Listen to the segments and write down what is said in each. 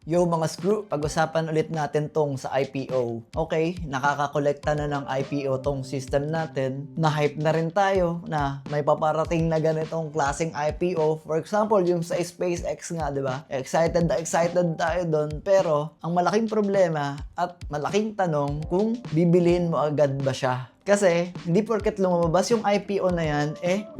Yo mga screw, pag-usapan ulit natin tong sa IPO. Okay, nakakakolekta na ng IPO tong system natin. Na-hype na rin tayo na may paparating na ganitong klaseng IPO. For example, yung sa SpaceX nga, di ba? Excited tayo doon. Pero, ang malaking problema at malaking tanong kung bibiliin mo agad ba siya. Kasi, hindi porket lumabas yung IPO na yan,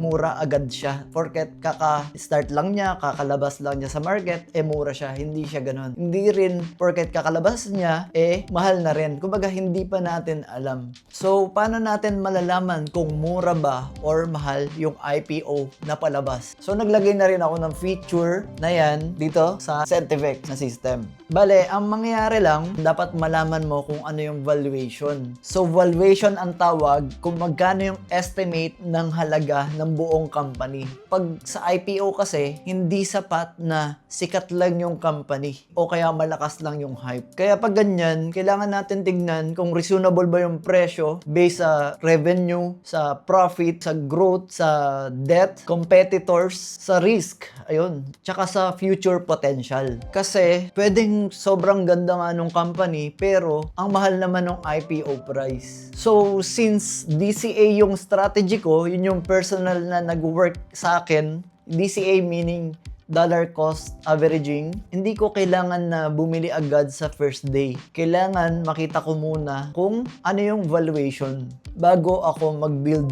mura agad siya. Porket kaka-start lang niya, kakalabas lang niya sa market, mura siya. Hindi siya ganun. Hindi rin porket kakalabas niya, mahal na rin. Kumbaga, hindi pa natin alam. So, paano natin malalaman kung mura ba or mahal yung IPO na palabas? So, naglagay na rin ako ng feature na yan dito sa Centivex na system. Bale, ang mangyayari lang, dapat malaman mo kung ano yung valuation. So, valuation ang tawag kung magkano yung estimate ng halaga ng buong company. Pag sa IPO kasi, hindi sapat na sikat lang yung company o kaya malakas lang yung hype. Kaya pag ganyan, kailangan natin tignan kung reasonable ba yung presyo based sa revenue, sa profit, sa growth, sa debt, competitors, sa risk. Ayun. Tsaka sa future potential. Kasi pwedeng sobrang ganda nga nung company pero ang mahal naman ng IPO price. So since DCA yung strategy ko, yun yung personal na nag-work sa akin, DCA meaning dollar cost averaging, hindi ko kailangan na bumili agad sa first day. Kailangan makita ko muna kung ano yung valuation bago ako mag-build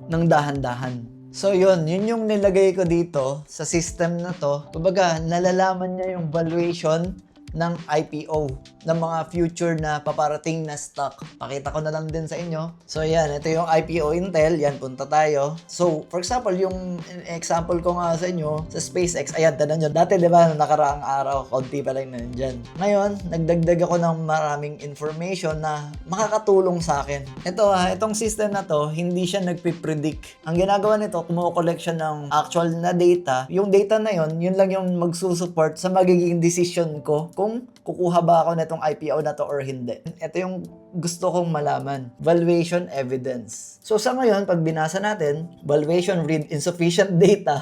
ng dahan-dahan. So yun yung nilagay ko dito sa system na to. Kumbaga, nalalaman niya yung valuation ng IPO, ng mga future na paparating na stock. Pakita ko na lang din sa inyo. So yan, ito yung IPO Intel. Yan, punta tayo. So, for example, yung example ko nga sa inyo, sa SpaceX, ayan, tanan nyo. Dati, di ba, nakaraang araw, konti pa lang nandyan. Ngayon, nagdagdag ako ng maraming information na makakatulong sa akin. Ito itong system na to, hindi siya nagpipredict. Ang ginagawa nito, kumukollect siya ng actual na data. Yung data na yun lang yung magsusupport sa magiging decision ko kung kukuha ba ako na itong IPO na to or hindi. Ito yung gusto kong malaman. Valuation evidence. So sa ngayon, pag binasa natin, valuation read insufficient data.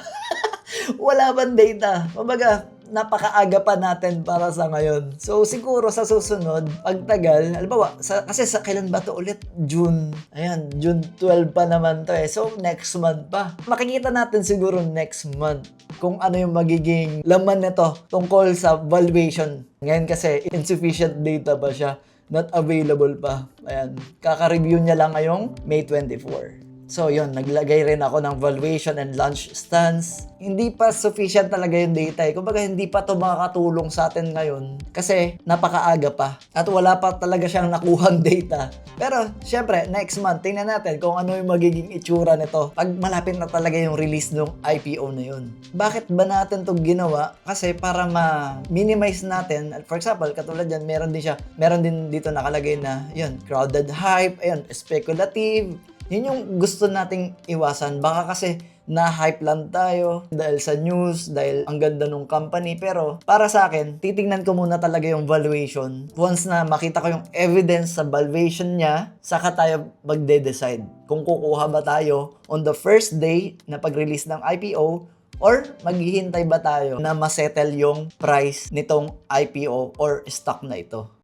Wala bang data? Kumbaga, napakaaga pa natin para sa ngayon. So siguro sa susunod, pagtagal, halimbawa, kasi sa kailan ba to ulit? June. Ayan, June 12 pa naman to So next month pa. Makikita natin siguro next month kung ano yung magiging laman nito tungkol sa valuation. Ngayon kasi insufficient data pa siya. Not available pa. Ayan, kaka-review niya lang ngayong May 24. So yun, naglagay rin ako ng valuation and launch stance. Hindi pa sufficient talaga yung data Kumbaga hindi pa to makakatulong sa atin ngayon kasi napakaaga pa at wala pa talaga siyang nakuhang data. Pero syempre, next month, tingnan natin kung ano yung magiging itsura nito pag malapit na talaga yung release ng IPO na yun. Bakit ba natin to ginawa? Kasi para ma-minimize natin, for example, katulad yan, meron din dito nakalagay na yun, crowded hype, ayun, speculative. Yun yung gusto nating iwasan. Baka kasi na-hype lang tayo dahil sa news, dahil ang ganda ng company. Pero para sa akin, titingnan ko muna talaga yung valuation. Once na makita ko yung evidence sa valuation niya, saka tayo magde-decide kung kukuha ba tayo on the first day na pag-release ng IPO or maghihintay ba tayo na masettle yung price nitong IPO or stock na ito.